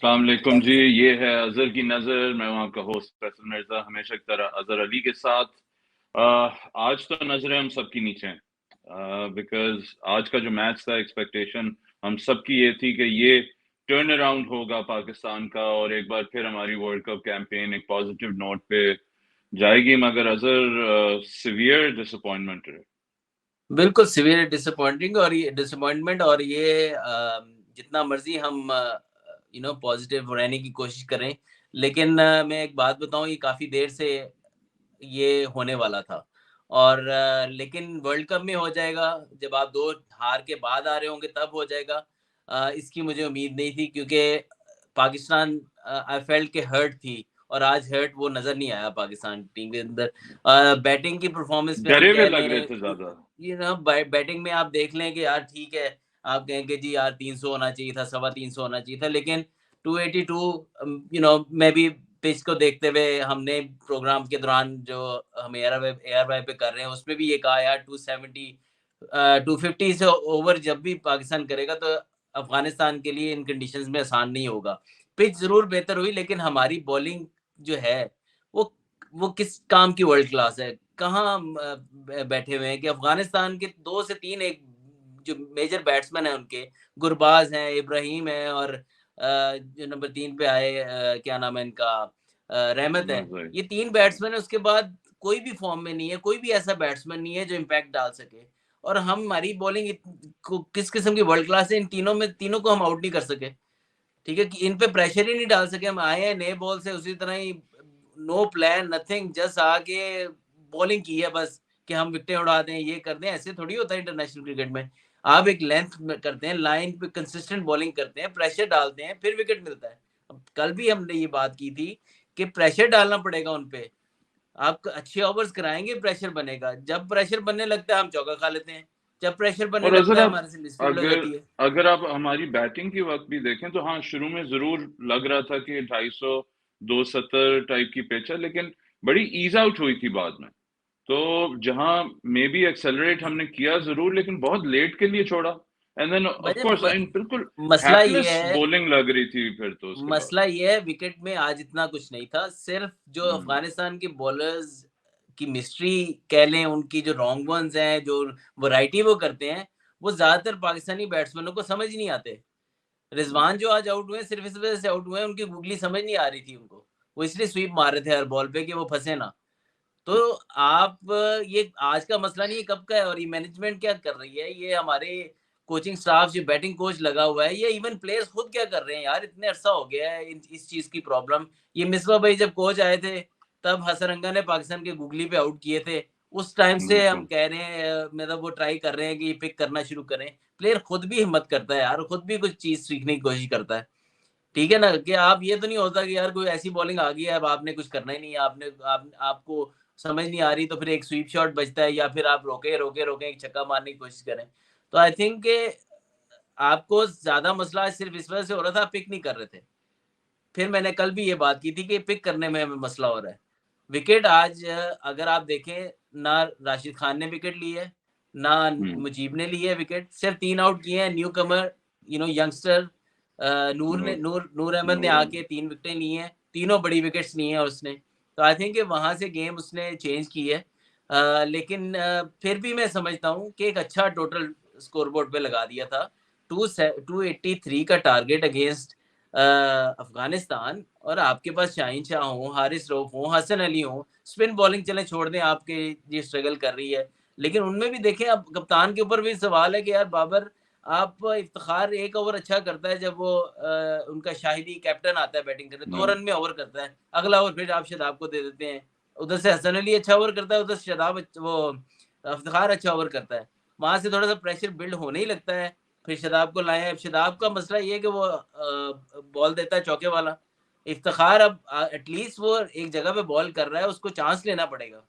अस्सलाम वालेकुम जी, ये है अज़हर की नज़र। मैं हूं आपका होस्ट फैसल मिर्ज़ा, हमेशा की तरह अज़हर अली के साथ। आज तो नज़रें हम सबकी नीचे हैं बिकॉज़ आज का जो मैच था, एक्सपेक्टेशन हम सबकी ये थी कि ये टर्न अराउंड होगा पाकिस्तान का और एक बार फिर हमारी वर्ल्ड कप कैंपेन एक पॉजिटिव नोट पे जाएगी। मगर अज़हर सिवियर डिसअपॉइंटमेंट रहे। बिल्कुल सिवियर डिसअपॉइंटिंग और ये डिसअपॉइंटमेंट और ये जितना मर्जी हम पॉजिटिव रहने की कोशिश करें, लेकिन मैं एक बात बताऊं, ये काफी देर से ये होने वाला था। और लेकिन वर्ल्ड कप में हो जाएगा, जब आप दो हार के बाद आ रहे होंगे तब हो जाएगा। इसकी मुझे उम्मीद नहीं थी, क्योंकि पाकिस्तान आई फेल्ट के हर्ट थी, और आज हर्ट वो नजर नहीं आया पाकिस्तान टीम के अंदर। बैटिंग की परफॉर्मेंस पे हम डरे हुए कह लग रहे लें, थे ज्यादा। ये ना बैटिंग में आप देख लें कि यार ठीक है, आप कहेंगे जी यार 300 होना चाहिए था, 325 होना चाहिए था, लेकिन 282, मैं भी पिच को देखते हुए, हमने प्रोग्राम के दौरान जो हम एयर वाई पे कर रहे हैं उसमें भी ये कहा यार 270 250 से ओवर जब भी पाकिस्तान करेगा तो अफगानिस्तान के लिए इन कंडीशंस में आसान नहीं होगा। पिच जरूर बेहतर हुई, लेकिन हमारी बॉलिंग जो है वो वो किस काम की वर्ल्ड क्लास है। कहाँ हम बैठे हुए हैं कि अफगानिस्तान के 2 से 3 एक जो मेजर बैट्समैन हैं उनके, गुरबाज हैं, इब्राहिम है, और जो नंबर 3 पे आए, क्या नाम है इनका, रहमत है। नजर ये 3 बैट्समैन है, उसके बाद कोई भी फॉर्म में नहीं है, कोई भी ऐसा बैट्समैन नहीं है जो इम्पैक्ट डाल सके। और हमारी बॉलिंग किस किस्म की वर्ल्ड क्लास है, इन तीनों में तीनों को हम आउट नहीं कर सके। ठीक है, कि इन पे प्रेशर ही नहीं डाल सके। हम आए हैं नए बॉल से, उसी तरह ही नो प्लान नथिंग, जस्ट आके बॉलिंग की है बस, कि हम विकेटें उड़ा दें, ये कर दें। ऐसे थोड़ी होता है इंटरनेशनल क्रिकेट में। आप एक लेंथ करते हैं, लाइन पे कंसिस्टेंट बॉलिंग करते हैं, प्रेशर डालते हैं, फिर विकेट मिलता है। अब कल भी हमने ये बात की थी कि प्रेशर डालना पड़ेगा उन पे। आप अच्छे ओवर्स कराएंगे, प्रेशर बनेगा। जब प्रेशर बनने लगता है हम चौका खा लेते हैं, जब प्रेशर बनने और अगर लगता है आप हमारे से मिसफील्ड हो अगर जाती है। अगर आप हमारी बैटिंग की वक्त भी देखें तो हाँ, शुरू में जरूर लग रहा था कि 250 270 टाइप की पिच है, लेकिन बड़ी ईज आउट हुई थी बाद में। तो जहां मे बी एक्सेलरेट हमने किया जरूर, लेकिन बहुत लेट के लिए छोड़ा। एंड देन ऑफ वजह कोर्स बिल्कुल मसला ये हैपलेस है, बॉलिंग लग रही थी फिर तो उसके बाद। मसला ये है, विकेट में आज इतना कुछ नहीं था। सिर्फ जो हम्म। अफगानिस्तान के बॉलर्स की मिस्ट्री कह लें, उनकी जो रॉन्ग वंस हैं, जो वैरायटी वो करते हैं, वो ज्यादातर पाकिस्तानी बैट्समैनों को समझ नहीं आते। रिजवान जो आज आउट हुए, सिर्फ इस वजह से आउट हुए हैं, उनकी गुगली समझ नहीं आ रही थी उनको। वो इसलिए स्वीप मार रहे थे हर बॉल पे कि वो फंसे ना। तो आप, ये आज का मसला नहीं है, कब का है। और ये मैनेजमेंट क्या कर रही है, ये हमारे कोचिंग स्टाफ जो बैटिंग कोच लगा हुआ है, ये इवन प्लेयर्स खुद क्या कर रहे हैं यार, इतने अरसा हो गया है इस चीज की प्रॉब्लम। ये मिसबा भाई जब कोच आए थे, तब हसरंगा ने पाकिस्तान के गुगली पे आउट किए थे। उस टाइम से हम बिल्कुल। कह रहे हैं, मतलब वो ट्राई कर रहे हैं कि पिक करना शुरू करें। प्लेयर खुद भी हिम्मत करता है यार, खुद भी कुछ चीज सीखने की कोशिश करता है। ठीक है ना, कि आप, ये तो नहीं होता कि यार कोई ऐसी बॉलिंग आ गई है, अब आपने कुछ करना ही नहीं है, आपको समझ नहीं आ रही, तो फिर एक स्वीप शॉट बचता है, या फिर आप रोके रोके रोके एक छक्का मारने की कोशिश करें। तो आई थिंक कि आपको ज्यादा मसला सिर्फ इस वजह से हो रहा था, पिक नहीं कर रहे थे। फिर मैंने कल भी ये बात की थी कि पिक करने में हमें मसला हो रहा है। विकेट आज अगर आप देखें, ना राशिद खान ने विकेट ली है, ना हम्म। मुजीब ने ली है विकेट। सिर्फ 3 आउट किए हैं न्यू कमर, यंगस्टर नूर ने, नूर नूर अहमद ने नूर आके 3 विकेटें ली हैं, तीनों बड़ी विकेट्स ली हैं उसने। तो आई थिंक वहां से गेम उसने चेंज की है। लेकिन फिर भी मैं समझता हूँ कि एक अच्छा टोटल स्कोरबोर्ड पे लगा दिया था। 283 का टारगेट अगेंस्ट अफगानिस्तान, और आपके पास शाहीन शाह हो, हारिस रऊफ हो, हसन अली हो, स्पिन बॉलिंग चले छोड़ दें, आपके ये स्ट्रगल कर रही है। लेकिन उनमें भी देखें, अब कप्तान के ऊपर भी सवाल है कि यार बाबर, आप, इफ्तिखार एक ओवर अच्छा करता है जब वो उनका शाहिदी कैप्टन आता है बैटिंग करने, 2 रन में ओवर करता है, अगला ओवर फिर आप शदाब को दे देते हैं। उधर से हसन अली अच्छा ओवर करता है, उधर से शदाब वो इफ्तिखार अच्छा ओवर करता है। वहां से थोड़ा सा प्रेशर बिल्ड होने ही लगता है। फिर शदाब को लाए। अब शदाब का मसला ये है कि वो बॉल देता है चौके वाला। इफ्तिखार अब एटलीस्ट वो एक जगह पे बॉल कर रहा है, उसको चांस लेना पड़ेगा।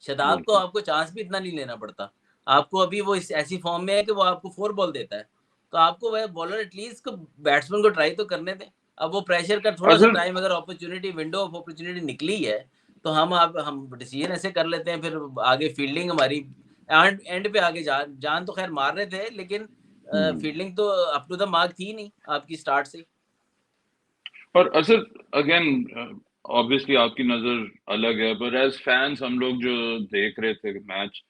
शदाब को बिल्कुल। आपको चांस भी इतना नहीं लेना पड़ता। आपको अभी वो इस ऐसी फॉर्म में है कि वो आपको 4 बॉल देता है। तो आपको वह बॉलर एटलीस्ट को, बैट्समैन को ट्राई तो करने दें। अब वो प्रेशर का थोड़ा सा अगर टाइम, अगर अपॉर्चुनिटी, विंडो ऑफ अपॉर्चुनिटी निकली है, तो हम डिसीजन ऐसे कर लेते हैं। फिर आगे फील्डिंग हमारी एंड एंड पे आगे जान तो खैर मार रहे थे, लेकिन हम्म, फील्डिंग तो अप टू द मार्क थी नहीं आपकी स्टार्ट से। और असर अगेन ऑब्वियसली आपकी नजर अलग है, पर एज फैंस हम लोग जो देख रहे थे मैच,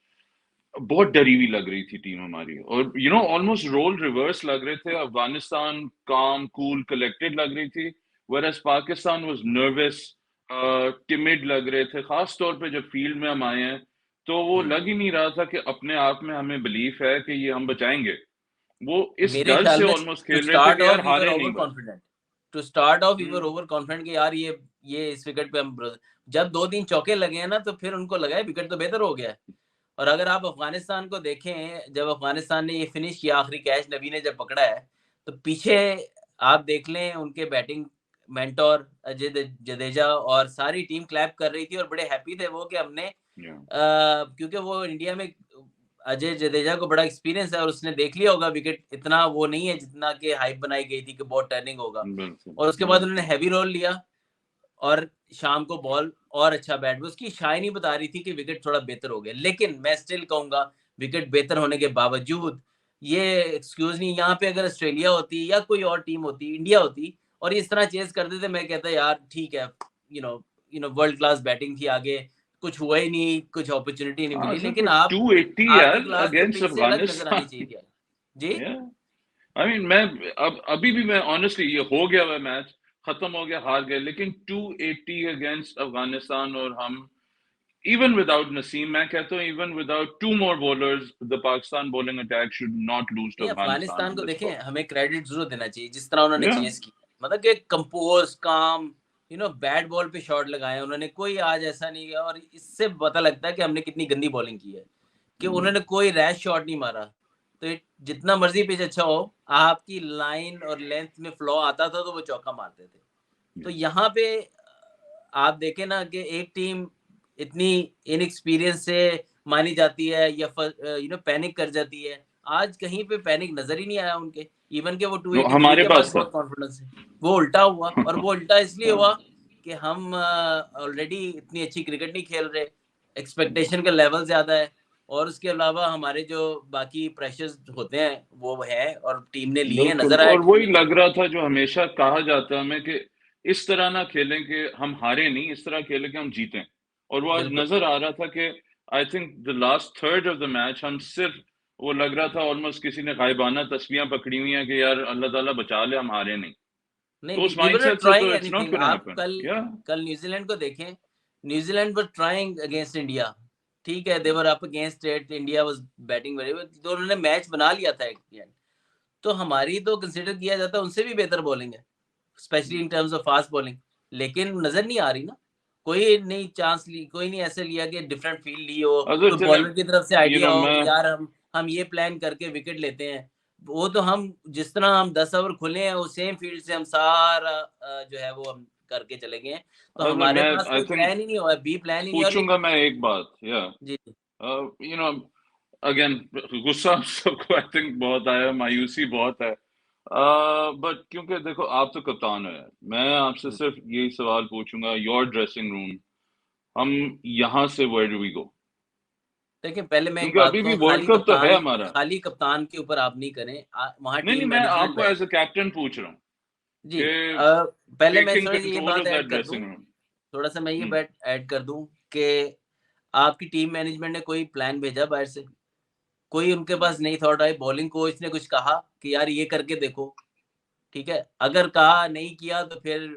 बहुत डरी हुई लग रही थी टीम हमारी, और ऑलमोस्ट रोल रिवर्स लग रहे थे। अफगानिस्तान काम कूल कलेक्टेड लग रही थी, whereas Pakistan was nervous, timid लग रहे थे, खास तौर पे जब फील्ड में हम आए हैं तो वो लग ही नहीं रहा था कि अपने आप में हमें बिलीफ है कि ये हम बचाएंगे। वो इस मेरे डर ख्याल से में ऑलमोस्ट टू खेल रहे थे स्टार्ट कि ऑफ यार वी वर हारे ओवर नहीं बस। Confident, to start off we were hmm. Overconfident कि यार ये इस विकेट पे हम जब 2-3 चौके लगे हैं ना, तो फिर उनको लगा है विकेट तो बेहतर हो गया है। और अगर आप अफगानिस्तान को देखें, जब अफगानिस्तान ने ये फिनिश किया, आखिरी कैच नबी ने जब पकड़ा है, तो पीछे आप देख लें उनके बैटिंग मेंटोर अजय जडेजा और सारी टीम क्लैप कर रही थी और बड़े हैप्पी थे वो कि हमने या क्योंकि वो इंडिया में अजय जडेजा को बड़ा एक्सपीरियंस है और उसने देख लिया होगा विकेट इतना वो नहीं है जितना कि हाइप बनाई गई थी कि बहुत टर्निंग होगा। बिल्कुल और उसके बाद उन्होंने बिल्कुल। हैवी रोल लिया और शाम को बॉल और अच्छा बैट, उसकी शाइन ही बता रही थी कि विकेट थोड़ा बेहतर हो गया। लेकिन मैं स्टिल कहूंगा विकेट बेहतर होने के बावजूद ये एक्सक्यूज नहीं, यहाँ पे अगर ऑस्ट्रेलिया होती या कोई और टीम होती, इंडिया होती और इस तरह चेज करते थे, मैं कहता यार ठीक है, वर्ल्ड क्लास बैटिंग थी आगे, कुछ हुआ ही नहीं, कुछ अपॉर्चुनिटी नहीं हाँ मिली। सर, लेकिन पर आप 280 आपकी यार क्लास तो अगेंस्ट पिच से अलग नजर आनी अफगानिस्तान। चाहिए। जी या आई मीन मैं अब अभी भी मैं ऑनेस्टली, ये हो गया हुआ मैच, खत्म हो गया, हार गए, लेकिन 280 अगेंस्ट अफगानिस्तान, और हम इवन विदाउट नसीम, मैं कहता हूँ even without two more bowlers the Pakistan bowling attack should not lose too नहीं, अफगानिस्तान अफगानिस्तान ऑन को दिस देखें, कॉल। हमें क्रेडिट जरूर देना चाहिए जिस तरह उन्होंने या चेज किया, मतलब कि कंपोज काम, बैट बॉल पे शॉट लगाए उन्होंने, कोई आज ऐसा नहीं किया। और इससे पता लगता है कि हमने कितनी गंदी बॉलिंग की है कि उन्होंने कोई रैश शॉट नहीं मारा। तो जितना मर्जी पिच अच्छा हो, आपकी लाइन और लेंथ में फ्लॉ आता था तो वो चौका मारते थे। तो यहाँ पे आप देखें ना कि एक टीम इतनी इनएक्सपीरियंस से मानी जाती है या पैनिक कर जाती है, आज कहीं पे पैनिक नजर ही नहीं आया उनके। इवन के वो 283 हमारे के पास पास था। बहुत कॉन्फिडेंस है, वो उल्टा हुआ। और वो उल्टा इसलिए हुआ कि हम ऑलरेडी इतनी अच्छी क्रिकेट नहीं खेल रहे, एक्सपेक्टेशन का लेवल ज्यादा है, और उसके अलावा हमारे जो बाकी प्रेशर्स होते हैं वो है और टीम ने लिए हैं, बिल्कुल, नजर आया और टीम वही ने लग किया। रहा था जो हमेशा कहा जाता है हमें, कि इस तरह ना खेलें कि हम हारे नहीं, इस तरह खेलें कि हम जीतें। और वो आज बिल्कुल नजर आ रहा था कि I think the last third of the match हम सिर्फ, वो लग रहा था ऑलमोस्ट किसी ने गायबाना तस्वीरें पकड़ी हुई हैं कि यार अल्लाह ताला बचा ले, हम हारे नहीं। नहीं, तो उस वी वर नॉट माइंडसेट से ट्राइंग तो इट्स नॉट एनीथिंग। गोना आप हैपन। कल या कल न्यूजीलैंड को देखें, New Zealand were trying against India, ठीक है, they were up against it, India was batting very well, तो उन्होंने मैच बना लिया था एक एंड। तो हमारी तो कंसीडर किया जाता है उनसे भी बेहतर बॉलिंग है, specially in terms of fast bowling. लेकिन नजर नहीं आ रही ना, कोई नहीं चांस ली, कोई नहीं ऐसे लिया कि डिफरेंट फील्ड ली हो, अगर कोई चले, बॉलर की तरफ से आइडिया हो मैं कि यार हम ये प्लान करके विकेट लेते हैं। वो तो हम जिस तरह हम 10 ओवर खुले हैं, वो सेम फील्ड से हम सारा जो है वो हम करके चले गए हैं। तो अगर हमारे मैं पास आई कोई थिंक प्लान ही नहीं हुआ, बी प्लान ही नहीं। और पूछूंगा मैं एक बात, या जी यू नो अगेन, गुस्सा सबको आई थिंक बहुत आया, मायूसी बहुत है, बट क्योंकि देखो आप तो कप्तान हो यार, मैं आपसे सिर्फ यही सवाल पूछूंगा, योर ड्रेसिंग रूम, हम यहाँ से वेयर डू वी गो? देखिए, पहले मैं एक क्योंकि बात अभी भी कहूँ, वर्ल्ड कप तो है हमारा। खाली कप्तान के ऊपर आप नहीं करें, वहाँ नहीं नहीं, टीम मैं मैनेजमेंट आपको है। एज अ कैप्टन पूछ रहा हूँ जी कि पहले मैं टेकिंग थोड़ा सा ये कंट्रोल बात ऑफ दैट ऐड कर दूं, ड्रेसिंग रूम। थोड़ा सा मैं ये बात ऐड कर दूं कि आपकी टीम मैनेजमेंट ने कोई प्लान भेजा बाहर से, कोई उनके पास नहीं थॉट आई, बॉलिंग कोच ने कुछ कहा कि यार ये करके देखो, ठीक है, अगर कहा नहीं किया तो फिर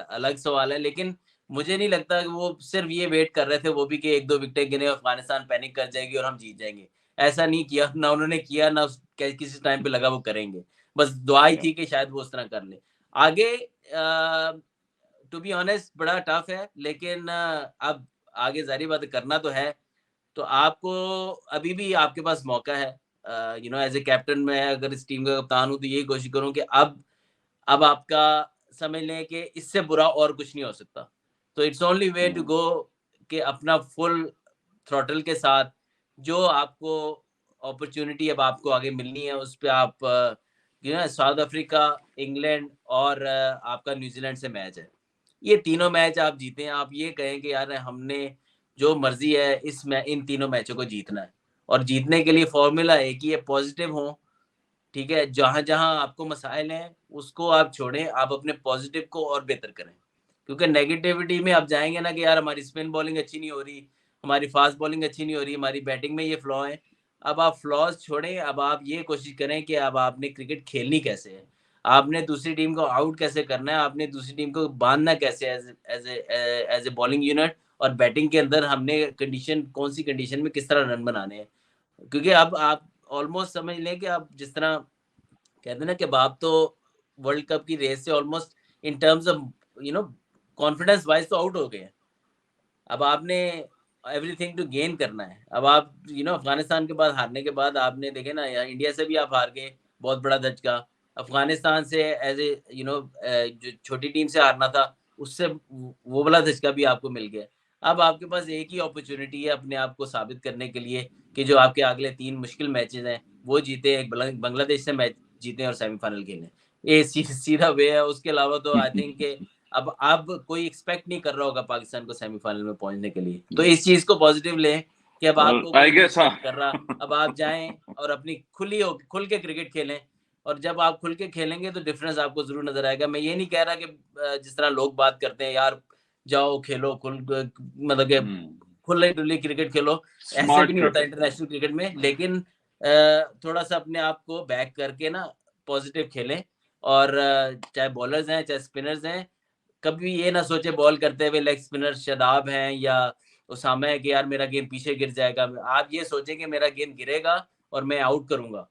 अलग सवाल है। लेकिन मुझे नहीं लगता कि वो सिर्फ ये वेट कर रहे थे वो भी कि एक दो विकेटें गिने अफगानिस्तान पैनिक कर जाएगी और हम जीत जाएंगे। ऐसा नहीं किया ना उन्होंने, किया ना किसी टाइम पे लगा वो करेंगे। बस दुआ ही थी कि शायद वो उस तरह कर ले आगे। टू बी ऑनेस्ट बड़ा टफ है, लेकिन अब आगे जारी बात करना तो है। तो आपको अभी भी आपके पास मौका है, एज ए कैप्टन मैं अगर इस टीम का कप्तान हूँ तो यही कोशिश करूँ कि अब आपका समझ लें कि इससे बुरा और कुछ नहीं हो सकता। तो it's only way to go कि अपना फुल थ्रॉटल के साथ जो आपको अपॉर्चुनिटी अब आपको आगे मिलनी है उस पे आप साउथ अफ्रीका, इंग्लैंड और आपका न्यूजीलैंड से मैच है। ये तीनों मैच आप जीते हैं, आप ये कहें कि यार हमने जो मर्जी है इन तीनों मैचों को जीतना है। और जीतने के लिए फॉर्मूला एक ही है, पॉजिटिव हो, ठीक है, जहाँ जहाँ आपको मसाइल हैं उसको आप छोड़ें, आप अपने पॉजिटिव को और बेहतर करें, क्योंकि नेगेटिविटी में आप जाएंगे ना कि यार हमारी स्पिन बॉलिंग अच्छी नहीं हो रही, हमारी फास्ट बॉलिंग अच्छी नहीं हो रही, हमारी बैटिंग में ये फ्लॉ है। अब आप फ्लॉज छोड़ें, अब आप ये कोशिश करें कि अब आपने क्रिकेट खेलनी कैसे है, आपने दूसरी टीम को आउट कैसे करना है, आपने दूसरी टीम को बांधना कैसे एज ए बॉलिंग यूनिट, और बैटिंग के अंदर हमने कंडीशन कौन सी कंडीशन में किस तरह रन बनाने हैं। क्योंकि अब आप ऑलमोस्ट समझ लें कि आप जिस तरह कहते हैं ना कि अब आप तो वर्ल्ड कप की रेस से almost in terms of you know confidence wise तो आउट हो गए हैं। अब आपने एवरीथिंग टू गेन करना है। अब आप अफगानिस्तान के बाद हारने के बाद आपने देखे ना यार, इंडिया से भी आप हार गए, बहुत बड़ा धचका। अफगानिस्तान से एज ए जो छोटी टीम से हारना था, उससे वो वाला धचका भी आपको मिल गया। अब आपके पास एक ही अपॉर्चुनिटी है अपने आप को साबित करने के लिए कि जो आपके अगले 3 मुश्किल मैचेस हैं वो जीते, एक बांग्लादेश से मैच जीते और सेमीफाइनल खेलें। ये सीधा वे है। उसके अलावा तो आई थिंक अब कोई एक्सपेक्ट नहीं कर रहा होगा पाकिस्तान को सेमीफाइनल में पहुंचने के लिए, तो इस चीज को पॉजिटिव लें कि अब और आपको आई कोई नहीं गेस हाँ एक्सपेक्ट कर रहा। अब आप जाएं और अपनी खुल के क्रिकेट खेलें, और जब आप खुल के खेलेंगे तो डिफरेंस आपको जरूर नजर आएगा। मैं ये नहीं कह रहा कि जिस तरह लोग बात करते हैं यार जाओ खेलो मतलब कि खुले डुली क्रिकेट खेलो, ऐसे भी स्मार्ट नहीं होता क्रिकेट। इंटरनेशनल क्रिकेट में। लेकिन थोड़ा सा अपने आप को बैक करके ना पॉजिटिव खेलें, और चाहे बॉलर्स हैं चाहे स्पिनर्स हैं, कभी ये ना सोचे बॉल करते हुए लेग स्पिनर शादाब हैं या उसामा है कि यार मेरा गेंद पीछे गिर जाएगा। आप ये सोचें कि मेरा गेंद गिरेगा और मैं आउट करूंगा।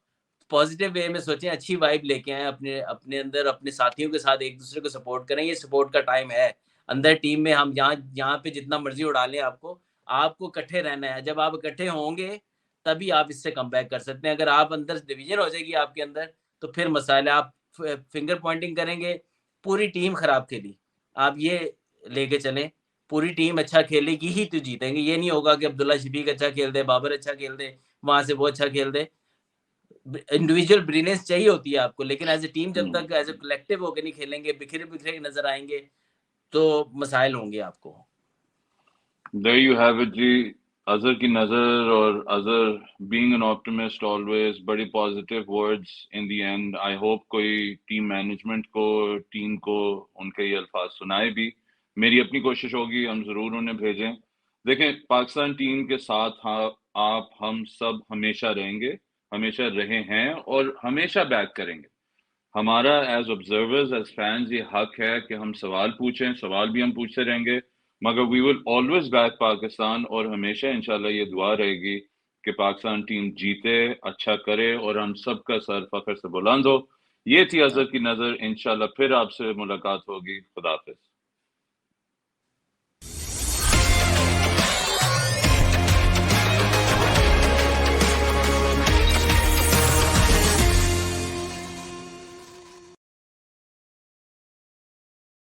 पॉजिटिव वे में सोचें, अच्छी वाइब लेके आए अपने अपने अंदर, अपने साथियों के साथ एक दूसरे को सपोर्ट करें। ये सपोर्ट का टाइम है अंदर टीम में। हम यहाँ यहाँ पे जितना मर्जी उड़ा लें, आपको आपको इकट्ठे रहना है। जब आप इकट्ठे होंगे तभी आप इससे कम बैक कर सकते हैं। अगर आप अंदर डिवीजन हो जाएगी आपके अंदर, तो फिर मसाला आप फिंगर पॉइंटिंग करेंगे, पूरी टीम खराब खेली। आप ये लेके चलें, पूरी टीम अच्छा खेलेगी ही तो जीतेंगे। ये नहीं होगा कि अब्दुल्ला शफीक अच्छा खेल दे, बाबर अच्छा खेल दे, वहां से वो अच्छा खेल दे। इंडिविजुअल ब्रिलियंस चाहिए होती है आपको, लेकिन एज ए टीम जब तक एज ए कलेक्टिव होकर नहीं खेलेंगे, बिखरे बिखरे नजर आएंगे, तो मसाइल होंगे आपको। There you have it जी। अजहर की नजर और Azhar being an optimist always, बड़ी positive words in the end। I hope कोई टीम मैनेजमेंट को, टीम को उनके ये अल्फाज सुनाए भी। मेरी अपनी कोशिश होगी, हम जरूर उन्हें भेजें। देखें, पाकिस्तान टीम के साथ आप हम सब हमेशा रहेंगे, हमेशा रहे हैं और हमेशा बैक करेंगे। हमारा एज ऑब्जर्वर्स, एज फैंस ये हक है कि हम सवाल पूछें, सवाल भी हम पूछते रहेंगे, मगर we will always back Pakistan. और हमेशा इंशाल्लाह ये दुआ रहेगी कि पाकिस्तान टीम जीते, अच्छा करे और हम सबका सर फख्र से बुलंद हो। ये थी अजहर की नजर। इंशाल्लाह फिर आपसे मुलाकात होगी। खुदा हाफिज।